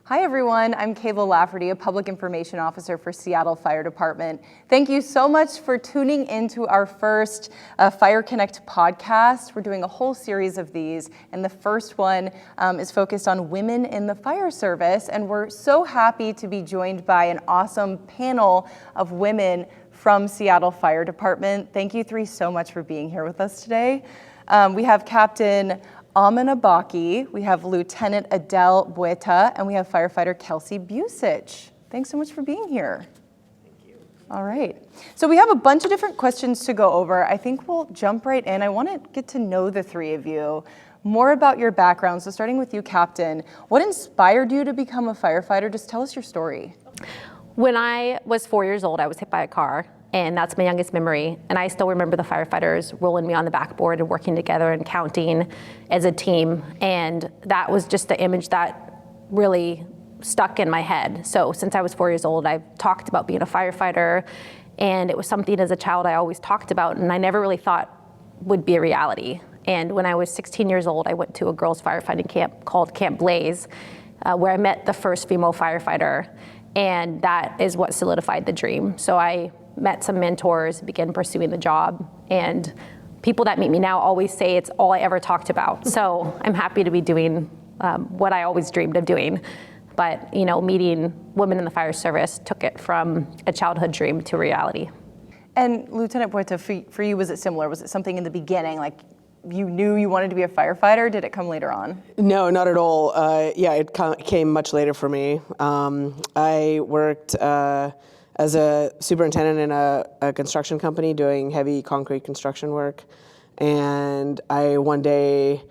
Hi everyone, I'm Kayla Lafferty, a Public Information Officer for Seattle Fire Department. Thank you so much for tuning into our first Fire Connect podcast. We're doing a whole series of these, and the first one is focused on women in the fire service, and we're so happy to be joined by an awesome panel of women from Seattle Fire Department. Thank you three so much for being here with us today. We have Captain Amina Bakke, we have Lieutenant Adele Botha, and we have Firefighter Kelsey Bujacich. Thanks so much for being here. Thank you. All right. So we have a bunch of different questions to go over. I think we'll jump right in. I want to get to know the three of you, more about your background. So starting with you, Captain, what inspired you to become a firefighter? Just tell us your story. When I was 4 years old, I was hit by a car. And that's my youngest memory. And I still remember the firefighters rolling me on the backboard and working together and counting as a team. And that was just the image that really stuck in my head. So since I was 4 years old, I've talked about being a firefighter. And it was something as a child I always talked about and I never really thought would be a reality. And when I was 16 years old, I went to a girls' firefighting camp called Camp Blaze, where I met the first female firefighter. And that is what solidified the dream. So I met some mentors, began pursuing the job, and people that meet me now always say it's all I ever talked about. So I'm happy to be doing what I always dreamed of doing. But meeting women in the fire service took it from a childhood dream to reality. And Lieutenant Botha, for you, was it similar? Was it something in the beginning, like you knew you wanted to be a firefighter? Did it come later on? No, not at all. It came much later for me. I worked as a superintendent in a construction company doing heavy concrete construction work. And I one day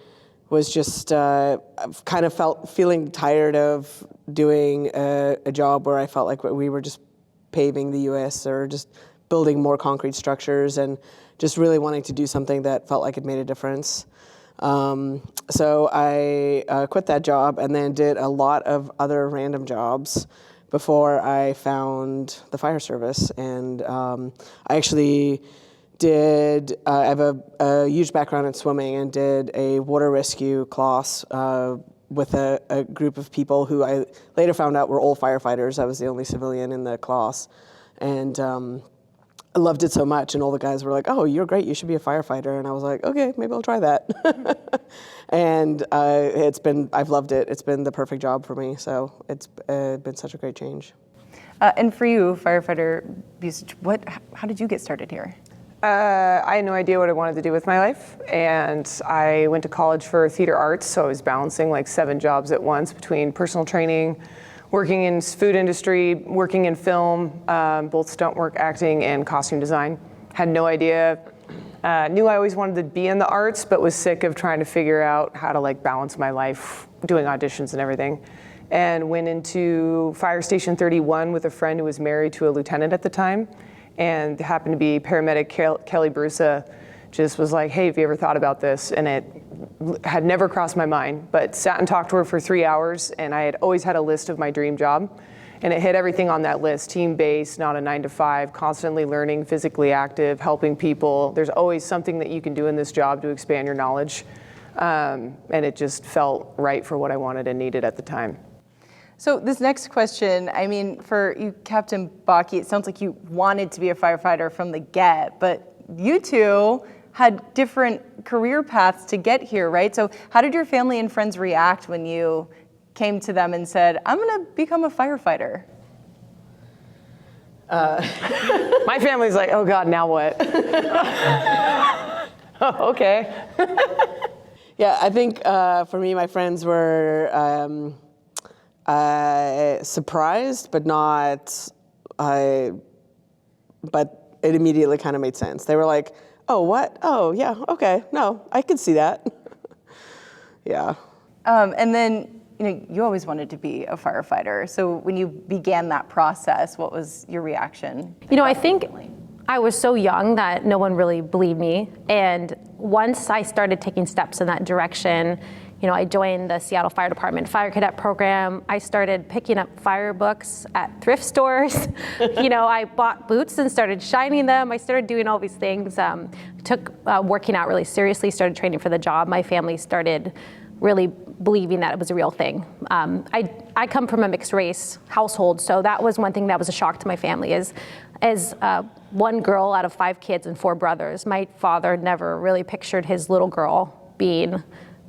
was just kind of feeling tired of doing a job where I felt like we were just paving the US or just building more concrete structures and just really wanting to do something that felt like it made a difference. So I quit that job and then did a lot of other random jobs before I found the fire service. And I actually I have a huge background in swimming and did a water rescue class with a group of people who I later found out were all firefighters. I was the only civilian in the class. And I loved it so much, and all the guys were like, "Oh, you're great, you should be a firefighter." And I was like, "Okay, maybe I'll try that." And I've loved it. It's been the perfect job for me, so it's been such a great change. And for you, Firefighter Bujacich, how did you get started here? I had no idea what I wanted to do with my life, and I went to college for theater arts, so I was balancing like 7 jobs at once between personal training, working in food industry, working in film, both stunt work, acting, and costume design. Had no idea. Knew I always wanted to be in the arts, but was sick of trying to figure out how to balance my life, doing auditions and everything. And went into Fire Station 31 with a friend who was married to a lieutenant at the time, and happened to be paramedic Kelly Bujacich. Just was like, "Hey, have you ever thought about this?" And it had never crossed my mind, but sat and talked to her for 3 hours, and I had always had a list of my dream job, and it hit everything on that list: team-based, not a 9-to-5, constantly learning, physically active, helping people. There's always something that you can do in this job to expand your knowledge, and it just felt right for what I wanted and needed at the time. So this next question, I mean, for you, Captain Bakke, it sounds like you wanted to be a firefighter from the get, but you two had different career paths to get here, right? So how did your family and friends react when you came to them and said, "I'm gonna become a firefighter"? My family's like, "Oh God, now what?" Oh, okay. Yeah, I think for me, my friends were surprised, but not, but it immediately kind of made sense. They were like, "Oh, what? Oh, yeah, okay, no, I can see that." Yeah. And then, you always wanted to be a firefighter. So when you began that process, what was your reaction? I think I was so young that no one really believed me. And once I started taking steps in that direction, I joined the Seattle Fire Department Fire Cadet program. I started picking up fire books at thrift stores. I bought boots and started shining them. I started doing all these things. Took working out really seriously, started training for the job. My family started really believing that it was a real thing. I come from a mixed race household, so that was one thing that was a shock to my family. As one girl out of 5 kids and 4 brothers, my father never really pictured his little girl being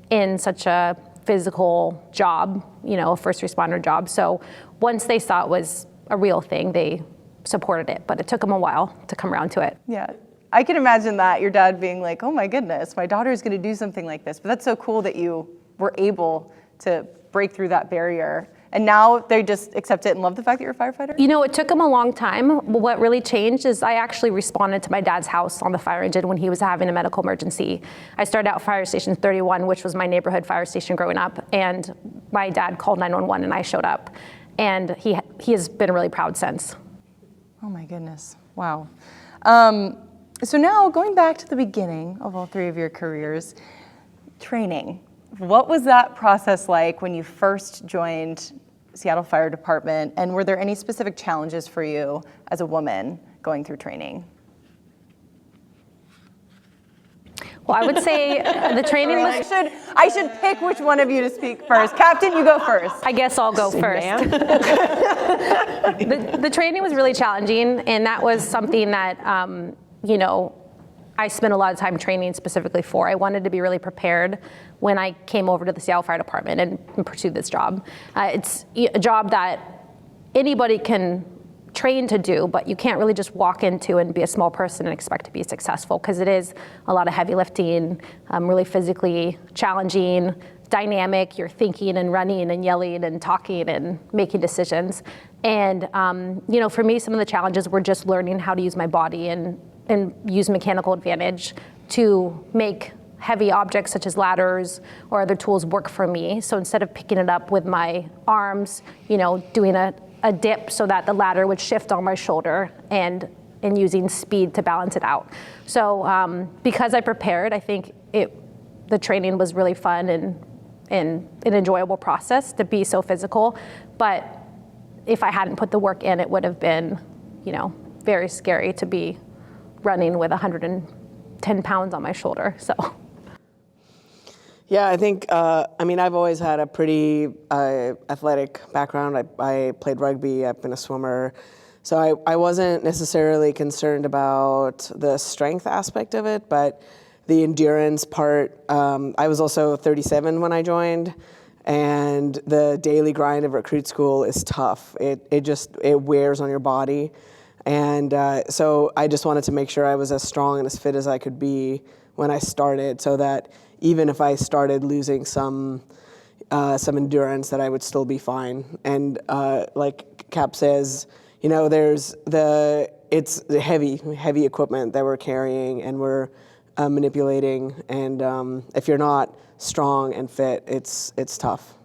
in such a physical job, a first responder job. So once they saw it was a real thing, they supported it, but it took them a while to come around to it. Yeah, I can imagine that, your dad being like, oh my goodness, my daughter's gonna do something like this. But that's so cool that you were able to break through that barrier. And now they just accept it and love the fact that you're a firefighter? It took them a long time. What really changed is I actually responded to my dad's house on the fire engine when he was having a medical emergency. I started out Fire Station 31, which was my neighborhood fire station growing up, and my dad called 911 and I showed up. And he has been really proud since. Oh my goodness, wow. So now going back to the beginning of all 3 of your careers, training. What was that process like when you first joined Seattle Fire Department, and were there any specific challenges for you as a woman going through training? Well, I would say the training was... I should pick which one of you to speak first. Captain, you go first. I guess I'll go first. The training was really challenging, and that was something that, I spent a lot of time training specifically for. I wanted to be really prepared when I came over to the Seattle Fire Department and pursued this job. It's a job that anybody can train to do, but you can't really just walk into and be a small person and expect to be successful, because it is a lot of heavy lifting, really physically challenging, dynamic. You're thinking and running and yelling and talking and making decisions. And for me, some of the challenges were just learning how to use my body and use mechanical advantage to make heavy objects such as ladders or other tools work for me. So instead of picking it up with my arms, doing a dip so that the ladder would shift on my shoulder and using speed to balance it out. So because I prepared, I think the training was really fun and an enjoyable process to be so physical. But if I hadn't put the work in, it would have been, very scary to be running with 110 pounds on my shoulder, so. Yeah, I think, I've always had a pretty athletic background. I played rugby, I've been a swimmer. So I wasn't necessarily concerned about the strength aspect of it, but the endurance part. I was also 37 when I joined, and the daily grind of recruit school is tough. It wears on your body. And so I just wanted to make sure I was as strong and as fit as I could be when I started, so that even if I started losing some endurance, that I would still be fine. And like Cap says, it's the heavy equipment that we're carrying and we're manipulating. And if you're not strong and fit, it's tough.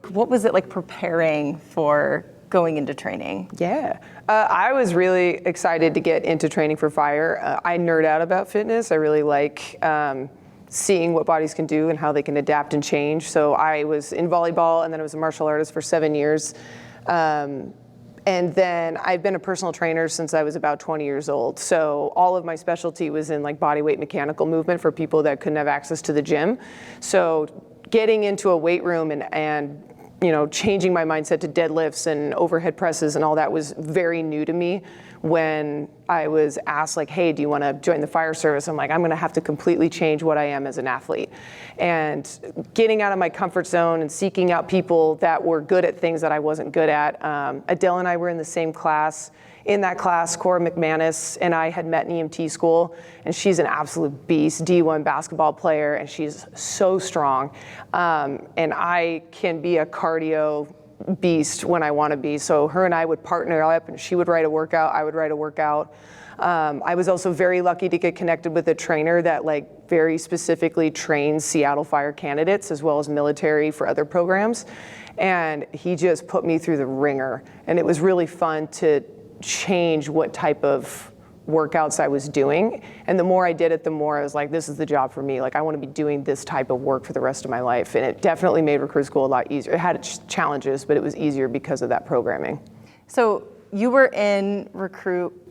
What was it like preparing for going into training? Yeah, I was really excited to get into training for fire. I nerd out about fitness. I really like seeing what bodies can do and how they can adapt and change. So I was in volleyball, and then I was a martial artist for 7 years. And then I've been a personal trainer since I was about 20 years old. So all of my specialty was in like body weight mechanical movement for people that couldn't have access to the gym. So getting into a weight room and changing my mindset to deadlifts and overhead presses and all that was very new to me. When I was asked, like, hey, do you want to join the fire service? I'm like, I'm going to have to completely change what I am as an athlete. And getting out of my comfort zone and seeking out people that were good at things that I wasn't good at. Adele and I were in the same class. In that class, Cora McManus and I had met in EMT school, and she's an absolute beast, D1 basketball player, and she's so strong. And I can be a cardio beast when I want to be. So her and I would partner up, and she would write a workout, I would write a workout. I was also very lucky to get connected with a trainer that very specifically trains Seattle Fire candidates as well as military for other programs. And he just put me through the ringer. And it was really fun to change what type of workouts I was doing. And the more I did it, the more I was like, this is the job for me. I want to be doing this type of work for the rest of my life. And it definitely made recruit school a lot easier. It had its challenges, but it was easier because of that programming. So you were in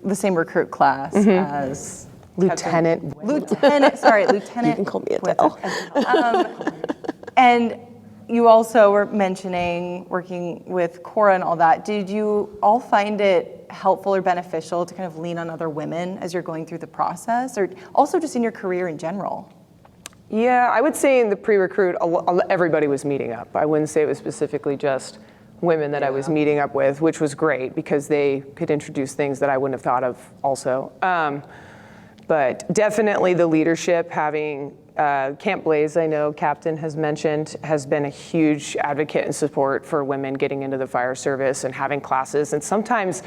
the same recruit class as Lieutenant. Lieutenant. You can call me Adele. And you also were mentioning working with Cora and all that. Did you all find it helpful or beneficial to kind of lean on other women as you're going through the process, or also just in your career in general? Yeah, I would say in the pre-recruit, everybody was meeting up. I wouldn't say it was specifically just women that I was meeting up with, which was great because they could introduce things that I wouldn't have thought of also. But definitely the leadership, having Camp Blaze, I know Captain has mentioned, has been a huge advocate and support for women getting into the fire service and having classes. And sometimes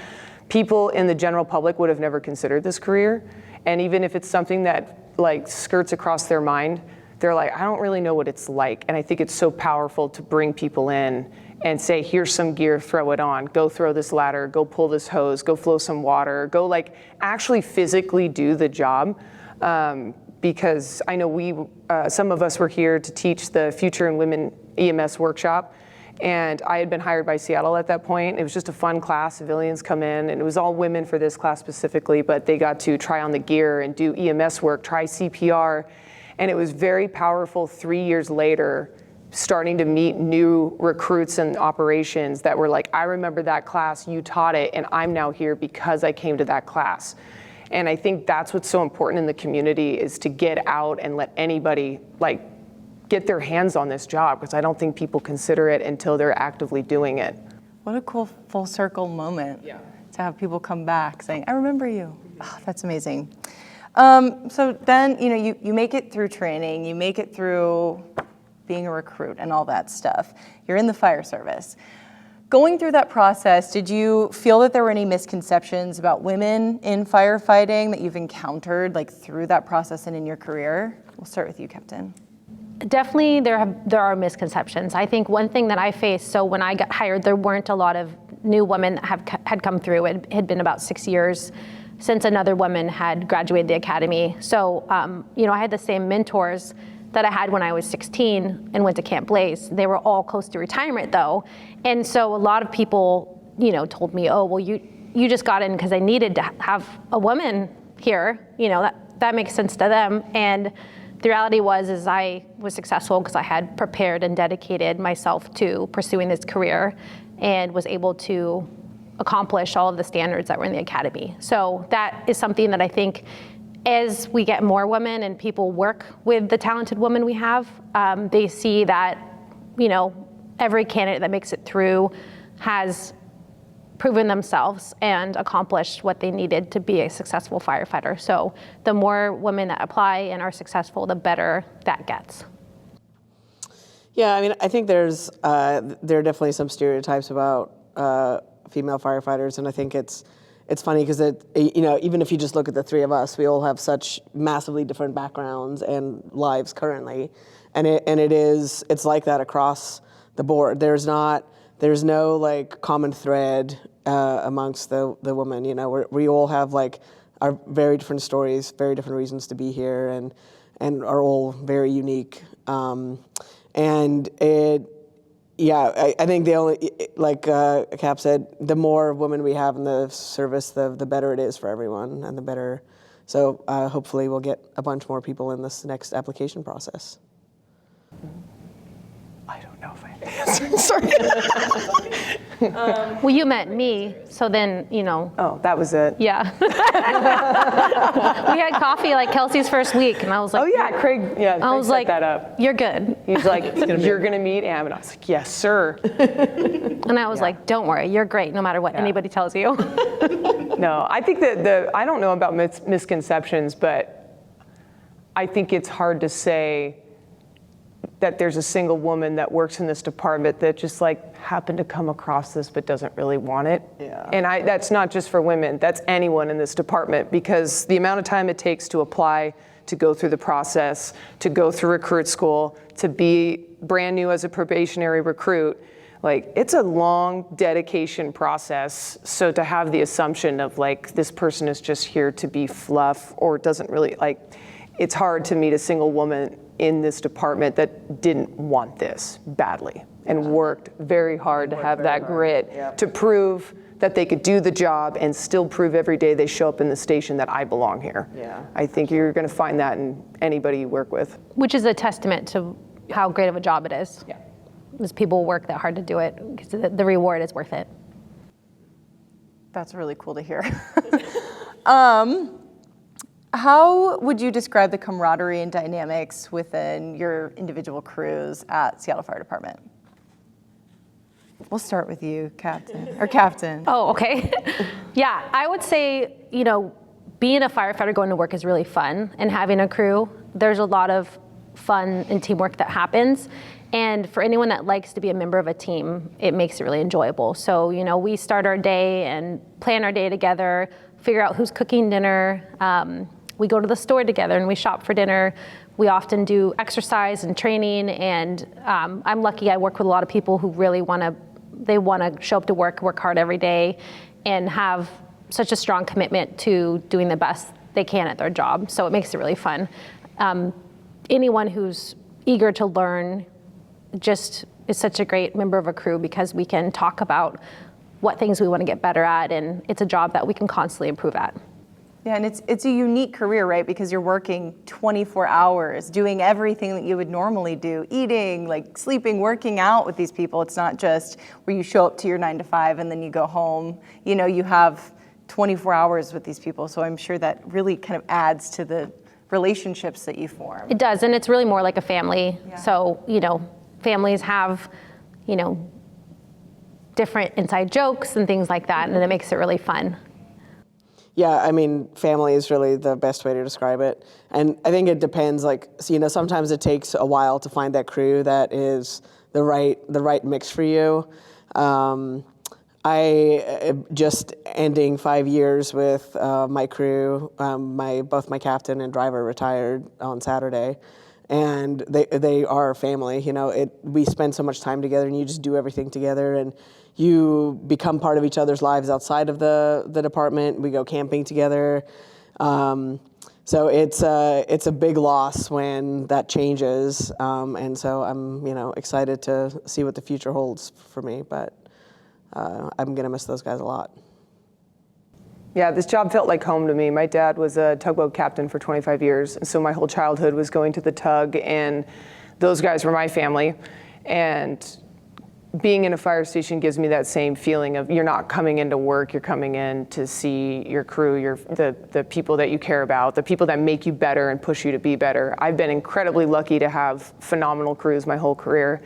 people in the general public would have never considered this career. And even if it's something that like skirts across their mind, they're like, I don't really know what it's like. And I think it's so powerful to bring people in and say, here's some gear, throw it on, go throw this ladder, go pull this hose, go flow some water, go like actually physically do the job. Because I know some of us were here to teach the Future in Women EMS workshop. And I had been hired by Seattle at that point. It was just a fun class, civilians come in, and it was all women for this class specifically, but they got to try on the gear and do EMS work, try CPR. And it was very powerful 3 years later, starting to meet new recruits and operations that were like, I remember that class, you taught it, and I'm now here because I came to that class. And I think that's what's so important in the community is to get out and let anybody like get their hands on this job, because I don't think people consider it until they're actively doing it. What a cool full circle moment to have people come back saying, I remember you. Oh, that's amazing. So then, you make it through training, you make it through being a recruit and all that stuff. You're in the fire service. Going through that process, did you feel that there were any misconceptions about women in firefighting that you've encountered like through that process and in your career? We'll start with you, Captain. Definitely there are misconceptions. I think one thing that I faced, so when I got hired, there weren't a lot of new women that had come through. It had been about 6 years since another woman had graduated the academy. So, I had the same mentors that I had when I was 16 and went to Camp Blaze. They were all close to retirement though. And so a lot of people, told me, oh, well, you just got in because I needed to have a woman here. That makes sense to them. And the reality is I was successful because I had prepared and dedicated myself to pursuing this career and was able to accomplish all of the standards that were in the academy. So that is something that I think as we get more women and people work with the talented women we have, they see that, every candidate that makes it through has proven themselves and accomplished what they needed to be a successful firefighter. So the more women that apply and are successful, the better that gets. Yeah, I mean, I think there are definitely some stereotypes about female firefighters, and I think it's funny because even if you just look at the three of us, we all have such massively different backgrounds and lives currently, and it's like that across the board. There's no like common thread amongst the women. We all have like our very different stories, very different reasons to be here, and are all very unique. And I think the only, like Cap said, the more women we have in the service, the better it is for everyone, and the better. So hopefully we'll get a bunch more people in this next application process. I don't know if I answered. Sorry. Well, you met me, so then, Oh, that was it. Yeah. We had coffee like Kelsey's first week, and I was like, Oh yeah, Craig. Yeah, I was set like, that up. You're good. He's like, you're gonna meet Am, and I was like, yes, sir. And I was like, don't worry, you're great, no matter what anybody tells you. No, I think that I don't know about misconceptions, but I think it's hard to say that there's a single woman that works in this department that just like happened to come across this but doesn't really want it. Yeah. And that's not just for women, that's anyone in this department, because the amount of time it takes to apply, to go through the process, to go through recruit school, to be brand new as a probationary recruit, like it's a long dedication process. So to have the assumption of like this person is just here to be fluff or doesn't really like, it's hard to meet a single woman in this department that didn't want this badly and worked very hard to have that grit to prove that they could do the job and still prove every day they show up in the station that I belong here. Yeah. I think you're going to find that in anybody you work with. Which is a testament to how great of a job it is. Yeah. Because people work that hard to do it, because the reward is worth it. That's really cool to hear. How would you describe the camaraderie and dynamics within your individual crews at Seattle Fire Department? We'll start with you, Captain. Oh, okay. Yeah, I would say, being a firefighter going to work is really fun, and having a crew, there's a lot of fun and teamwork that happens. And for anyone that likes to be a member of a team, it makes it really enjoyable. So, we start our day and plan our day together, figure out who's cooking dinner. We go to the store together and we shop for dinner. We often do exercise and training, and I'm lucky I work with a lot of people who really want to show up to work hard every day, and have such a strong commitment to doing the best they can at their job. So it makes it really fun. Anyone who's eager to learn just is such a great member of a crew, because we can talk about what things we want to get better at, and it's a job that we can constantly improve at. Yeah, and it's a unique career, right? Because you're working 24 hours, doing everything that you would normally do, eating, like sleeping, working out with these people. It's not just where you show up to your 9 to 5 and then you go home. You have 24 hours with these people. So I'm sure that really kind of adds to the relationships that you form. It does, and it's really more like a family. Yeah. So, families have, different inside jokes and things like that, and it makes it really fun. Yeah, I mean, family is really the best way to describe it. And I think it depends, sometimes it takes a while to find that crew that is the right mix for you. I just ending 5 years with my crew. Both my captain and driver retired on Saturday, and they are family. We spend so much time together, and you just do everything together, and you become part of each other's lives outside of the department. We go camping together. So it's a big loss when that changes, and so I'm excited to see what the future holds for me. But I'm gonna miss those guys a lot. Yeah, this job felt like home to me. My dad was a tugboat captain for 25 years, and so my whole childhood was going to the tug, and those guys were my family. And being in a fire station gives me that same feeling of, you're not coming into work, you're coming in to see your crew, the people that you care about, the people that make you better and push you to be better. I've been incredibly lucky to have phenomenal crews my whole career,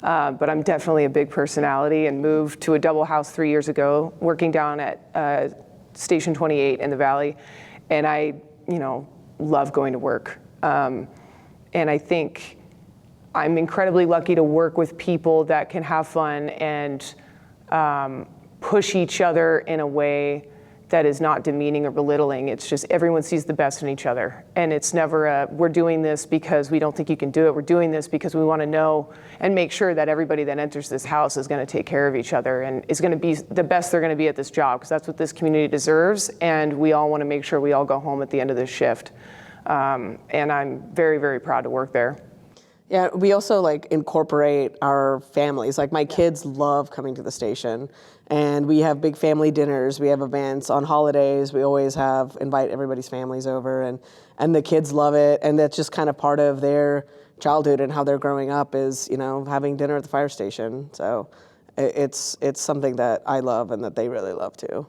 but I'm definitely a big personality, and moved to a double house 3 years ago, working down at Station 28 in the Valley, and I love going to work. And I think I'm incredibly lucky to work with people that can have fun and push each other in a way that is not demeaning or belittling. It's just everyone sees the best in each other. And it's never we're doing this because we don't think you can do it. We're doing this because we want to know and make sure that everybody that enters this house is going to take care of each other and is going to be the best they're going to be at this job, because that's what this community deserves. And we all want to make sure we all go home at the end of this shift. And I'm very, very proud to work there. Yeah, we also incorporate our families. My kids love coming to the station, and we have big family dinners. We have events on holidays. We always invite everybody's families over, and the kids love it. And that's just kind of part of their childhood and how they're growing up is, having dinner at the fire station. So it's something that I love and that they really love too.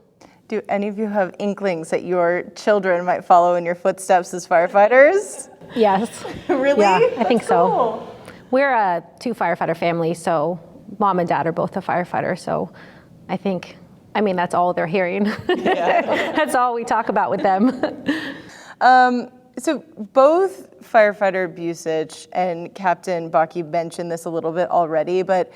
Do any of you have inklings that your children might follow in your footsteps as firefighters? Yes. Really? Yeah, I think so. Cool. We're a 2 firefighter family, so mom and dad are both a firefighter. So that's all they're hearing. Yeah. That's all we talk about with them. So both Firefighter Bujacich and Captain Bakke mentioned this a little bit already, but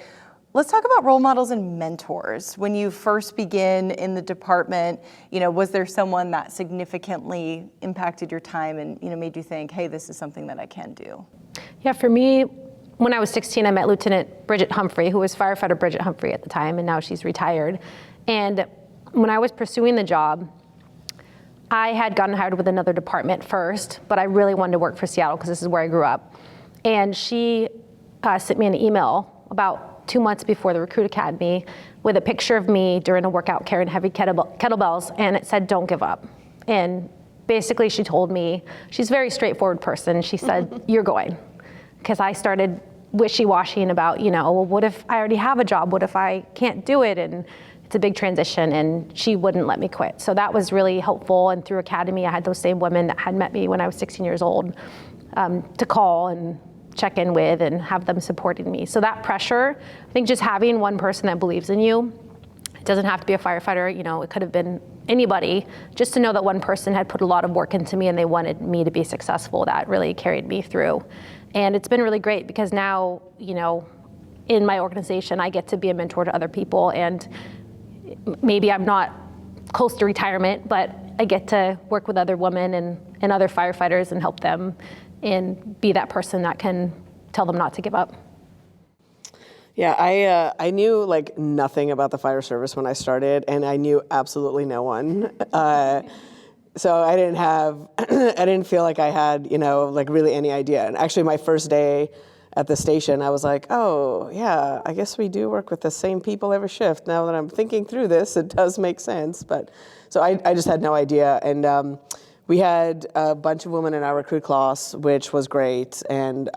let's talk about role models and mentors. When you first begin in the department, was there someone that significantly impacted your time and, made you think, hey, this is something that I can do? Yeah, for me, when I was 16, I met Lieutenant Bridget Humphrey, who was Firefighter Bridget Humphrey at the time, and now she's retired. And when I was pursuing the job, I had gotten hired with another department first, but I really wanted to work for Seattle because this is where I grew up. And she sent me an email about 2 months before the Recruit Academy with a picture of me during a workout carrying heavy kettlebells, and it said, "Don't give up." And basically she told me, she's a very straightforward person, she said, "You're going." Because I started wishy-washy about, well, what if I already have a job? What if I can't do it? And it's a big transition, and she wouldn't let me quit. So that was really helpful. And through Academy, I had those same women that had met me when I was 16 years old to call and check in with and have them supporting me. So that pressure, I think just having one person that believes in you, it doesn't have to be a firefighter, it could have been anybody, just to know that one person had put a lot of work into me and they wanted me to be successful, that really carried me through. And it's been really great because now, in my organization, I get to be a mentor to other people, and maybe I'm not close to retirement, but I get to work with other women and other firefighters and help them and be that person that can tell them not to give up. Yeah, I knew like nothing about the fire service when I started, and I knew absolutely no one. So I didn't feel like I had, like really any idea. And actually my first day at the station, I was like, oh yeah, I guess we do work with the same people every shift. Now that I'm thinking through this, it does make sense. But so I just had no idea. And we had a bunch of women in our recruit class, which was great. And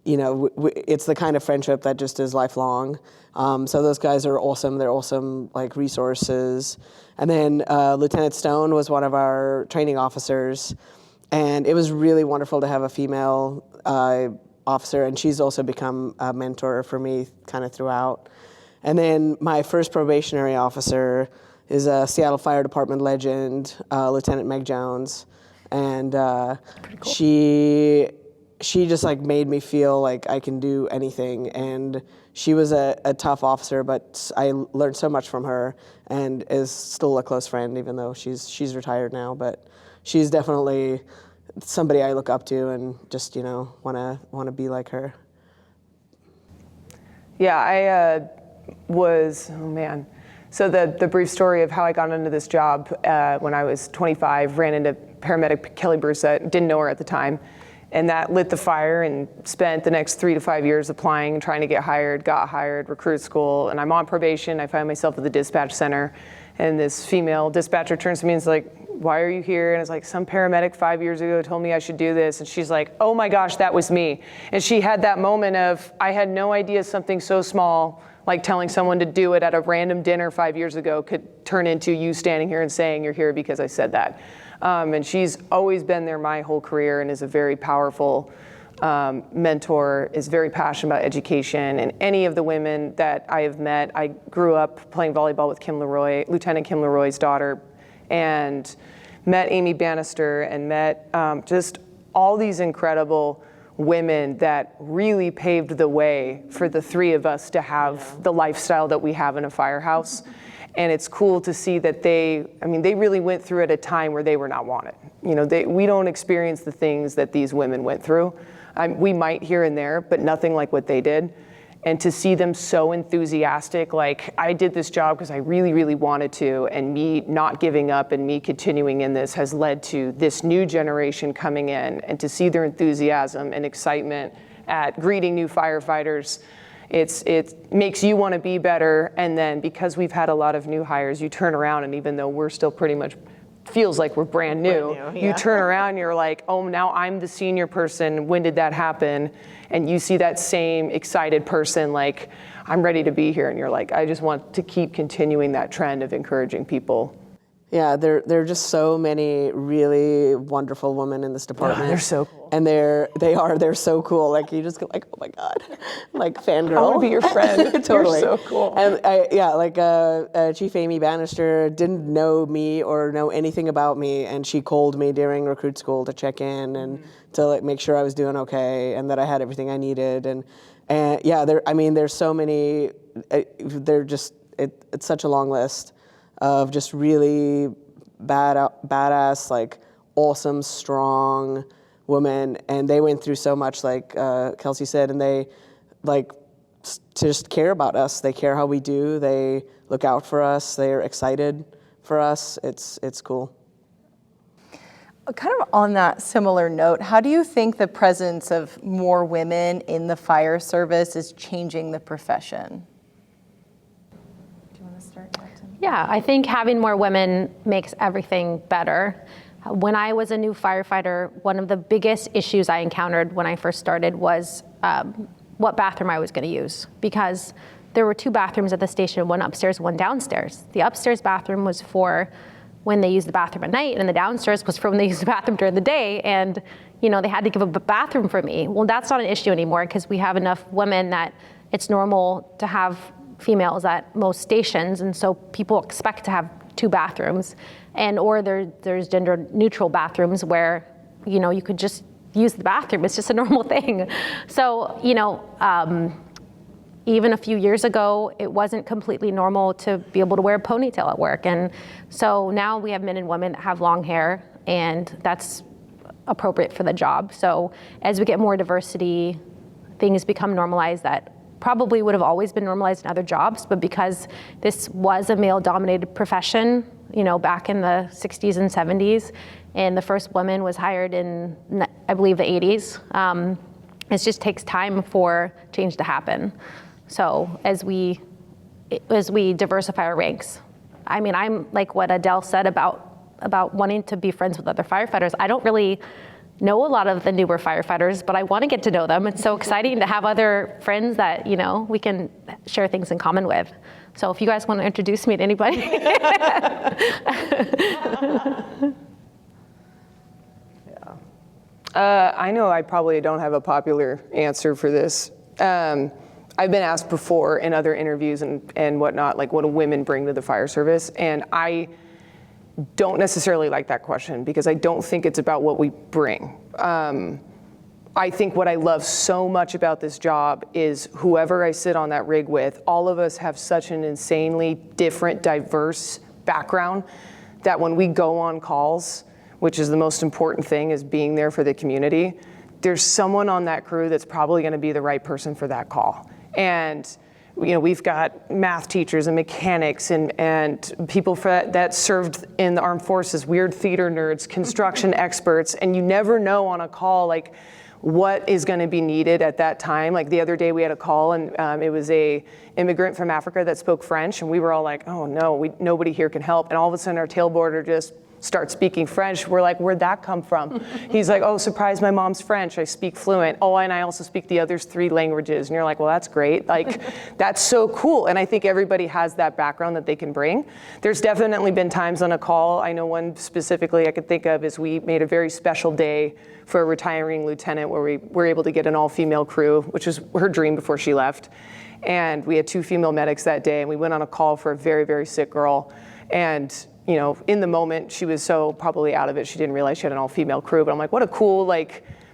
it's the kind of friendship that just is lifelong. So those guys are awesome. They're awesome, like, resources. And then Lieutenant Stone was one of our training officers, and it was really wonderful to have a female officer, and she's also become a mentor for me kind of throughout. And then my first probationary officer is a Seattle Fire Department legend, Lieutenant Meg Jones, and cool. She just like made me feel like I can do anything. And she was a tough officer, but I learned so much from her, and is still a close friend, even though she's retired now. But she's definitely somebody I look up to and just want to be like her. Yeah, I was, oh man. So the brief story of how I got into this job when I was 25, ran into paramedic Kelly Bujacich, didn't know her at the time. And that lit the fire, and spent the next 3 to 5 years applying, trying to get hired, got hired, recruit school, and I'm on probation. I find myself at the dispatch center, and this female dispatcher turns to me and is like, why are you here? And it's like, some paramedic 5 years ago told me I should do this. And she's like, oh my gosh, that was me. And she had that moment of, I had no idea something so small, like telling someone to do it at a random dinner 5 years ago, could turn into you standing here and saying you're here because I said that. And she's always been there my whole career, and is a very powerful mentor, is very passionate about education. And any of the women that I have met, I grew up playing volleyball with Lieutenant Kim Leroy's daughter, and met Amy Bannister, and met just all these incredible women that really paved the way for the three of us to have the lifestyle that we have in a firehouse. And it's cool to see that they really went through at a time where they were not wanted. We don't experience the things that these women went through. We might here and there, but nothing like what they did. And to see them so enthusiastic, like, I did this job because I really, really wanted to, and me not giving up and me continuing in this has led to this new generation coming in, and to see their enthusiasm and excitement at greeting new firefighters, it makes you want to be better. And then because we've had a lot of new hires, you turn around, and even though we're still pretty much, feels like we're brand new, you turn around and you're like, oh, now I'm the senior person. When did that happen? And you see that same excited person, like, I'm ready to be here. And you're like, I just want to keep continuing that trend of encouraging people. Yeah, there are just so many really wonderful women in this department. They're so cool. And they're so cool. Like, you just go like, oh my God, like, fangirl. I want to be your friend. Totally. You're so cool. And Chief Amy Bannister didn't know me or know anything about me, and she called me during recruit school to check in and to like make sure I was doing okay and that I had everything I needed. And there's so many. It's such a long list of just really badass, like, awesome, strong women. And they went through so much, like Kelsey said, and they like just care about us. They care how we do. They look out for us. They're excited for us. It's cool. Kind of on that similar note, how do you think the presence of more women in the fire service is changing the profession? Do you want to start, Captain? Yeah, I think having more women makes everything better. When I was a new firefighter, one of the biggest issues I encountered when I first started was what bathroom I was going to use, because there were 2 bathrooms at the station, one upstairs, one downstairs. The upstairs bathroom was for when they used the bathroom at night, and the downstairs was for when they used the bathroom during the day. And they had to give a bathroom for me. Well, that's not an issue anymore, because we have enough women that it's normal to have females at most stations, and so people expect to have 2 bathrooms, or there's gender neutral bathrooms where you could just use the bathroom. It's just a normal thing. So even a few years ago, it wasn't completely normal to be able to wear a ponytail at work. And so now we have men and women that have long hair, and that's appropriate for the job. So as we get more diversity, things become normalized that probably would have always been normalized in other jobs, but because this was a male-dominated profession, back in the 60s and 70s, and the first woman was hired in, I believe, the 80s, it just takes time for change to happen. So as we diversify our ranks, I'm like what Adele said about wanting to be friends with other firefighters. I don't really know a lot of the newer firefighters, but I want to get to know them. It's so exciting to have other friends that we can share things in common with. So if you guys want to introduce me to anybody. I know I probably don't have a popular answer for this. I've been asked before in other interviews and whatnot, like, what do women bring to the fire service? And I don't necessarily like that question, because I don't think it's about what we bring. I think what I love so much about this job is whoever I sit on that rig with, all of us have such an insanely different, diverse background that when we go on calls, which is the most important thing, is being there for the community, there's someone on that crew that's probably going to be the right person for that call. And we've got math teachers and mechanics and people that served in the armed forces, weird theater nerds, construction experts, and you never know on a call like what is going to be needed at that time. Like the other day we had a call, and it was a immigrant from Africa that spoke French, and we were all like, oh no, nobody here can help. And all of a sudden our tailboarder just starts speaking French. We're like, where'd that come from? He's like, oh, surprise, my mom's French. I speak fluent. Oh, and I also speak the other 3 languages. And you're like, well, that's great. Like, that's so cool. And I think everybody has that background that they can bring. There's definitely been times on a call. I know one specifically I could think of is we made a very special day for a retiring lieutenant where we were able to get an all-female crew, which was her dream before she left. And we had 2 female medics that day, and we went on a call for a very, very sick girl. And in the moment, she was so probably out of it, she didn't realize she had an all-female crew. But I'm like, what a cool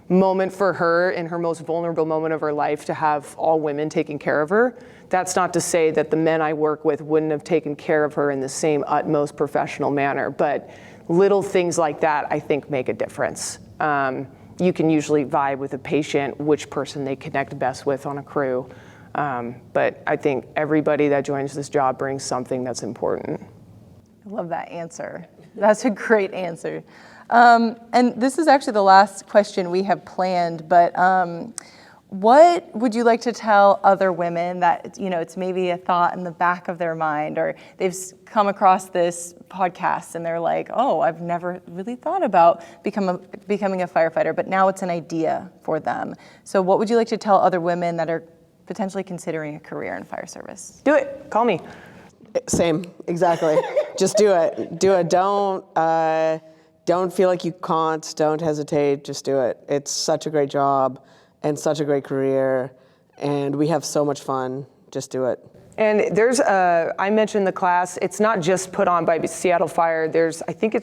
moment for her in her most vulnerable moment of her life to have all women taking care of her. That's not to say that the men I work with wouldn't have taken care of her in the same utmost professional manner. But little things like that, I think, make a difference. You can usually vibe with a patient which person they connect best with on a crew. But I think everybody that joins this job brings something that's important. I love that answer. That's a great answer. And this is actually the last question we have planned, but what would you like to tell other women that, it's maybe a thought in the back of their mind, or they've come across this podcast and they're like, oh, I've never really thought about becoming a firefighter, but now it's an idea for them. So what would you like to tell other women that are potentially considering a career in fire service? Do it. Call me. Same, exactly. Just do it. Do it. Don't feel like you can't. Don't hesitate. Just do it. It's such a great job and such a great career, and we have so much fun. Just do it. And there's I mentioned the class. It's not just put on by Seattle Fire. I think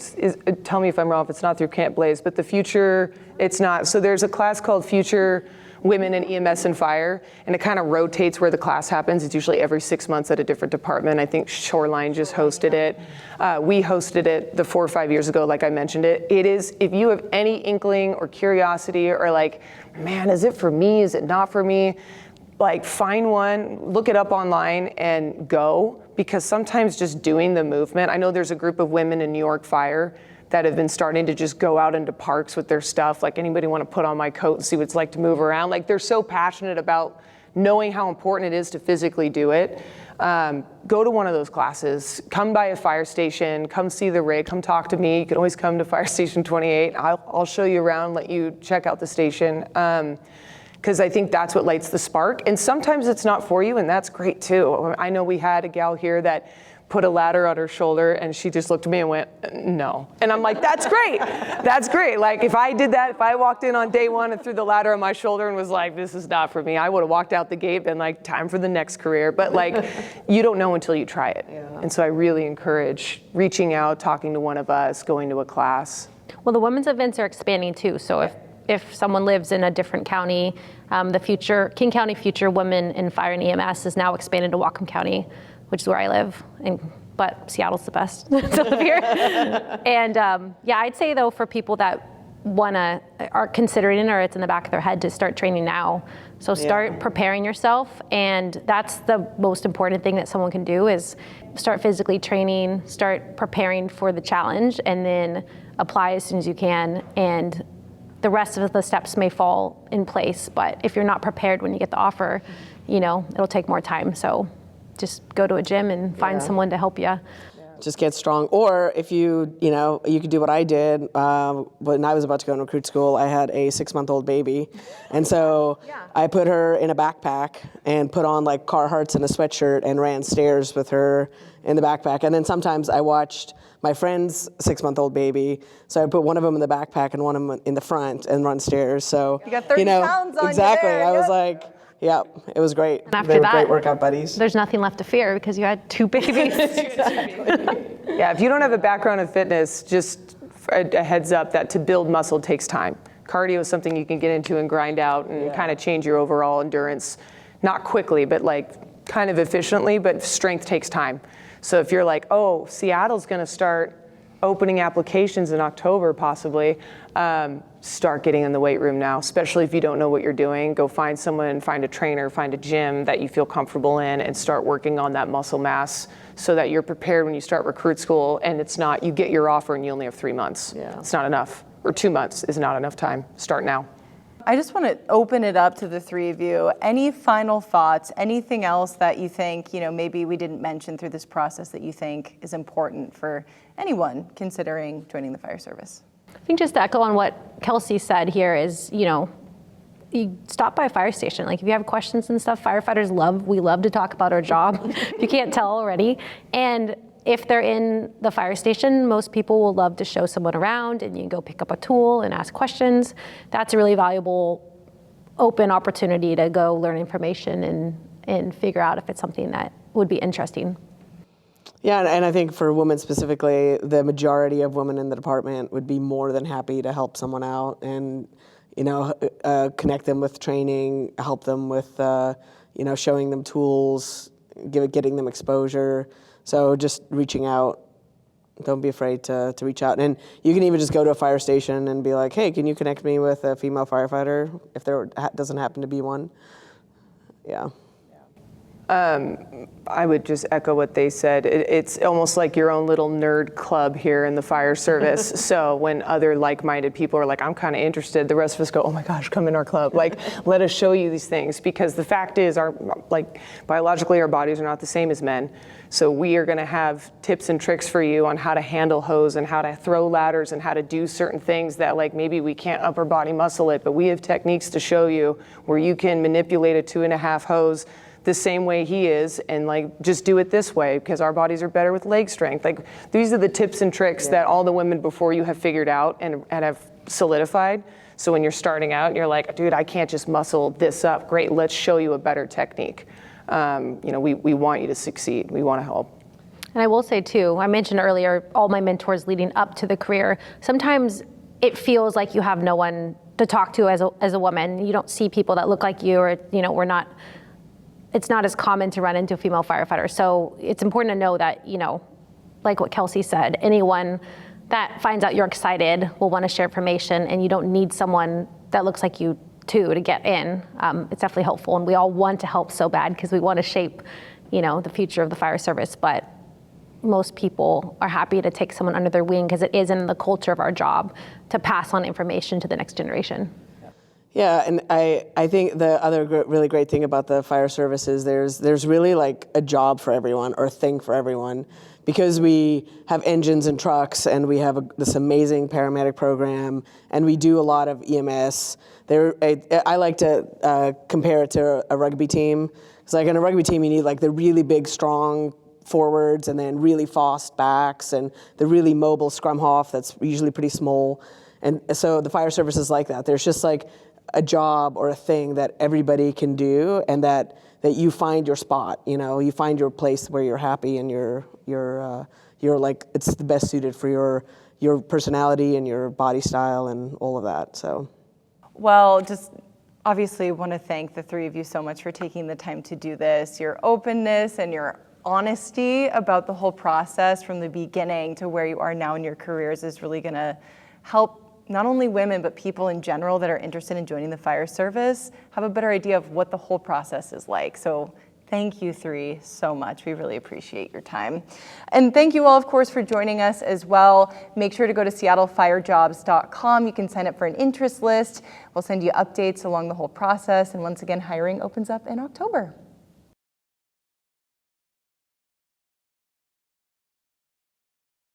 tell me if I'm wrong, if it's not through Camp Blaze, but the Future, it's not. So there's a class called Future Women in EMS and Fire, and it kind of rotates where the class happens. It's usually every 6 months at a different department. I think Shoreline just hosted it. We hosted it the 4 or 5 years ago, like I mentioned it. It is, if you have any inkling or curiosity or like, man, is it for me? Is it not for me? Like, find one, look it up online and go, because sometimes just doing the movement. I know there's a group of women in New York Fire that have been starting to just go out into parks with their stuff. Like, anybody want to put on my coat and see what it's like to move around? Like, they're so passionate about knowing how important it is to physically do it. Go to one of those classes. Come by a fire station. Come see the rig. Come talk to me. You can always come to Fire Station 28. I'll show you around, let you check out the station. because I think that's what lights the spark. And sometimes it's not for you, and that's great too. I know we had a gal here that put a ladder on her shoulder, and she just looked at me and went, no. And I'm like, that's great. That's great. Like, if I did that, if I walked in on day one and threw the ladder on my shoulder and was like, this is not for me, I would have walked out the gate and like, time for the next career. But like, you don't know until you try it. Yeah. And so I really encourage reaching out, talking to one of us, going to a class. Well, the women's events are expanding too. So if someone lives in a different county, the King County Future Women in Fire and EMS is now expanded to Whatcom County, which is where I live, but Seattle's the best to live here. And yeah, I'd say though, for people that are considering it, or it's in the back of their head, to start training now. So start preparing yourself, and that's the most important thing that someone can do, is start physically training, start preparing for the challenge, and then apply as soon as you can. And the rest of the steps may fall in place, but if you're not prepared when you get the offer, it'll take more time. So just go to a gym and find someone to help you. Just get strong. Or if you could do what I did when I was about to go into recruit school. I had a 6-month-old baby. And so I put her in a backpack and put on like Carhartts and a sweatshirt and ran stairs with her in the backpack. And then sometimes I watched my friend's 6-month-old baby. So I put one of them in the backpack and one of them in the front and run stairs. So, you got 30 pounds on exactly. you there. I was like, yeah, it was great. And after They were that, great workout buddies. There's nothing left to fear because you had 2 babies. Yeah, if you don't have a background in fitness, just a heads up that to build muscle takes time. Cardio is something you can get into and grind out and kind of change your overall endurance, not quickly, but like kind of efficiently, but strength takes time. So if you're like, oh, Seattle's gonna start opening applications in October possibly, start getting in the weight room now, especially if you don't know what you're doing. Go find someone, find a trainer, find a gym that you feel comfortable in, and start working on that muscle mass so that you're prepared when you start recruit school, and it's not, you get your offer and you only have 3 months. Yeah. It's not enough, or 2 months is not enough time. Start now. I just want to open it up to the three of you. Any final thoughts, anything else that you think, maybe we didn't mention through this process that you think is important for anyone considering joining the fire service? I think just to echo on what Kelsey said here is, you stop by a fire station. Like if you have questions and stuff, firefighters we love to talk about our job, if you can't tell already. And if they're in the fire station, most people will love to show someone around, and you can go pick up a tool and ask questions. That's a really valuable, open opportunity to go learn information and figure out if it's something that would be interesting. Yeah, and I think for women specifically, the majority of women in the department would be more than happy to help someone out and, connect them with training, help them with, showing them tools, getting them exposure. So just reaching out, don't be afraid to reach out. And you can even just go to a fire station and be like, hey, can you connect me with a female firefighter if there doesn't happen to be one? Yeah. I would just echo what they said. It's almost like your own little nerd club here in the fire service. So when other like-minded people are like, I'm kind of interested, the rest of us go, oh my gosh, come in our club. Like, let us show you these things. Because the fact is, biologically, our bodies are not the same as men. So we are going to have tips and tricks for you on how to handle hose and how to throw ladders and how to do certain things that maybe we can't upper body muscle it, but we have techniques to show you where you can manipulate a 2.5 hose the same way he is, and just do it this way because our bodies are better with leg strength. These are the tips and tricks that all the women before you have figured out and have solidified. So when you're starting out, you're like, dude, I can't just muscle this up. Great, let's show you a better technique. We want you to succeed. We want to help. And I will say too, I mentioned earlier, all my mentors leading up to the career, sometimes it feels like you have no one to talk to as a woman. You don't see people that look like you, or it's not as common to run into a female firefighter. So it's important to know that, like what Kelsey said, anyone that finds out you're excited will want to share information, and you don't need someone that looks like you too to get in. It's definitely helpful, and we all want to help so bad because we want to shape, the future of the fire service. But most people are happy to take someone under their wing because it is in the culture of our job to pass on information to the next generation. Yeah, and I think the other really great thing about the fire service is there's really a job for everyone or a thing for everyone, because we have engines and trucks and we have this amazing paramedic program and we do a lot of EMS, I like to compare it to a rugby team. It's like in a rugby team, you need like the really big, strong forwards and then really fast backs and the really mobile scrum half that's usually pretty small. And so the fire service is like that. There's just like a job or a thing that everybody can do, and that you find your spot. You find your place where you're happy and you're like, it's the best suited for your personality and your body style and all of that. So, well, just obviously want to thank the three of you so much for taking the time to do this. Your openness and your honesty about the whole process from the beginning to where you are now in your careers is really going to help not only women, but people in general that are interested in joining the fire service have a better idea of what the whole process is like. So thank you three so much. We really appreciate your time. And thank you all, of course, for joining us as well. Make sure to go to seattlefiredjobs.com. You can sign up for an interest list. We'll send you updates along the whole process. And once again, hiring opens up in October.